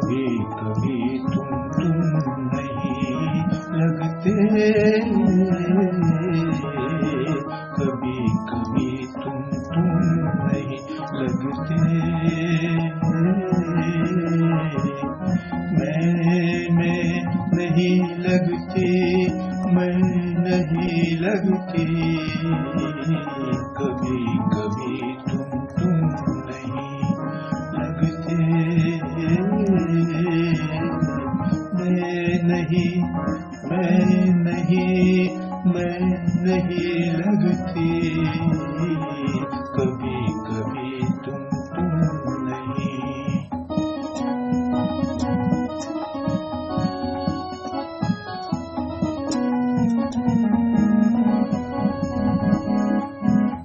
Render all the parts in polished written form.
कभी कभी तुम नहीं लगते, कभी कभी तुम नहीं लगते। मैं नहीं लगती, मैं नहीं लगती, कभी कभी तुम नहीं लगते। मैं नहीं लगती, कभी कभी तुम नहीं।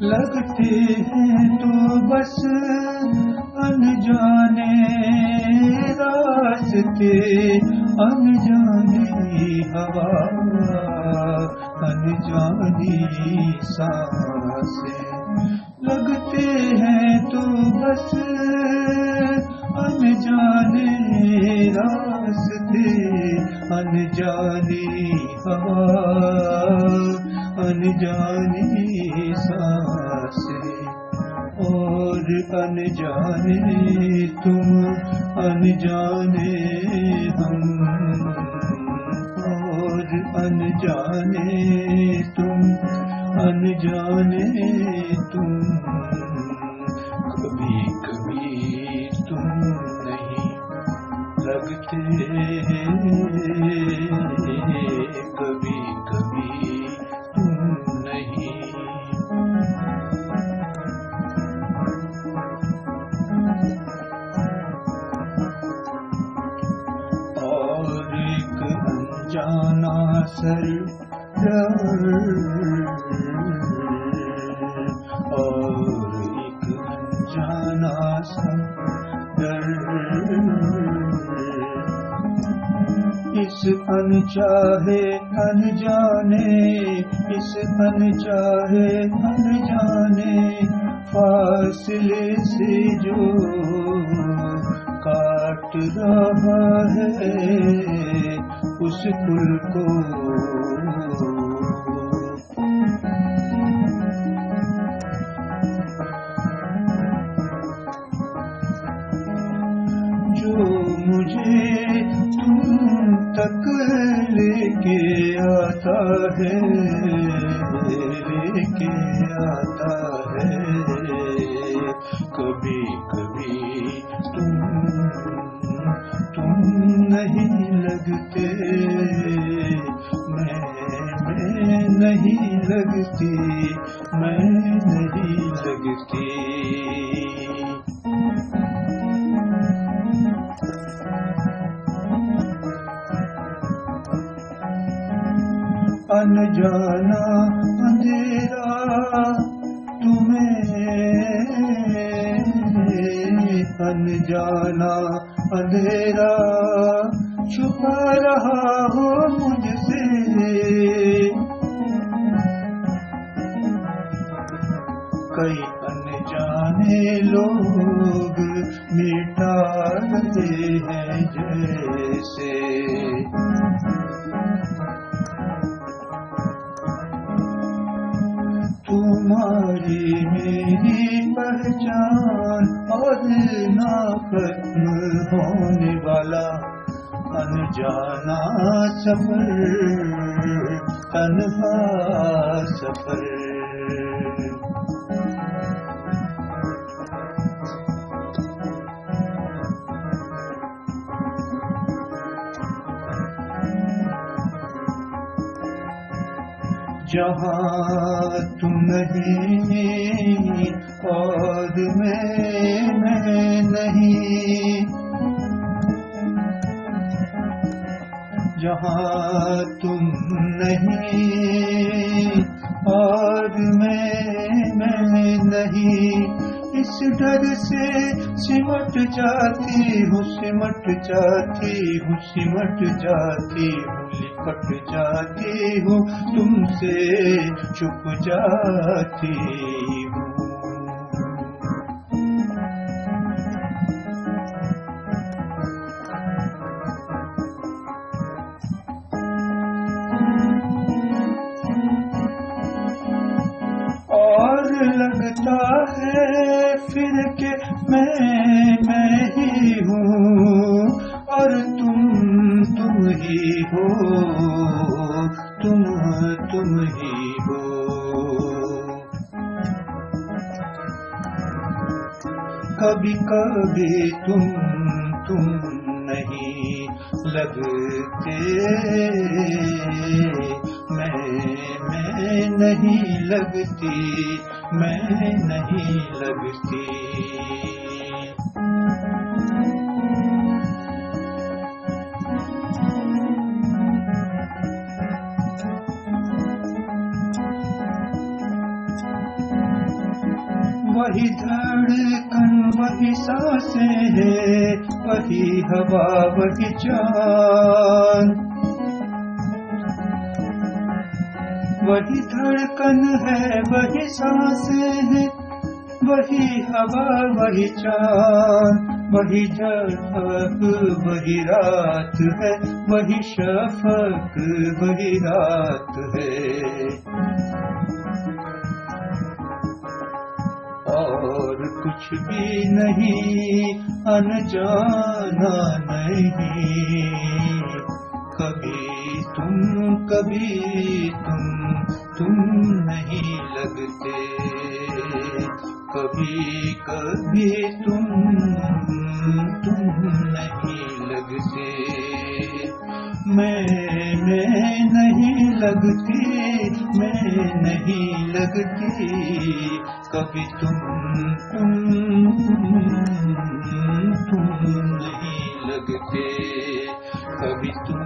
लगते हैं तो बस अनजाने रास्ते, अनजानी हवा, अनजानी सांसें। लगते हैं तो बस अनजाने रास्ते, अनजानी हवा, अनजानी सांसें। और अनजाने तुम, अनजाने हम, और अनजाने तुम, अनजाने तुम, कभी कभी तुम नहीं लगते, कभी कभी तुम नहीं। जाना सर और एक अनजाना सा डर, इस अनचाहे अनजाने, इस अनचाहे अनजाने फासले से जो काट रहा है उस पुल को। जो मुझे तुम तक लेके आता है, लेके आता है, कभी कभी तुम नहीं लगते, मैं नहीं लगती, मैं नहीं लगती। अनजाना अंधेरा तुम्हें, अनजाना अंधेरा छुपा रहा हो मुझसे। कई अनजाने लोग मिटा रहे हैं जैसे, तुम्हारी मेरी पहचान और ना खत्म होने वाला अनजाना सफर, तन्हा सफर। जहाँ तुम नहीं और मैं नहीं, जहाँ तुम नहीं और मैं नहीं, इस डर से सिमट जाती हूँ, सिमट जाती हूँ, सिमट जाती हूँ, लिपट जाती हूँ, तुमसे छुप जाती हूँ। मैं ही हूँ और तुम ही हो, तुम ही हो। कभी कभी तुम नहीं लगते, मैं नहीं लगती, मैं नहीं लगती। वही धड़कन वही सांसें हैं, वही हवा वही चांद। वही धड़कन है वही सांसें हैं, वही हवा वही चांद। वही शफक वही रात है, वही शफक वही रात है। और कुछ भी नहीं, अनजाना नहीं। कभी तुम नहीं लगते, कभी तुम नहीं लगते। मैं नहीं लगती, मैं नहीं लगती। कभी तुम नहीं लगते, कभी तुम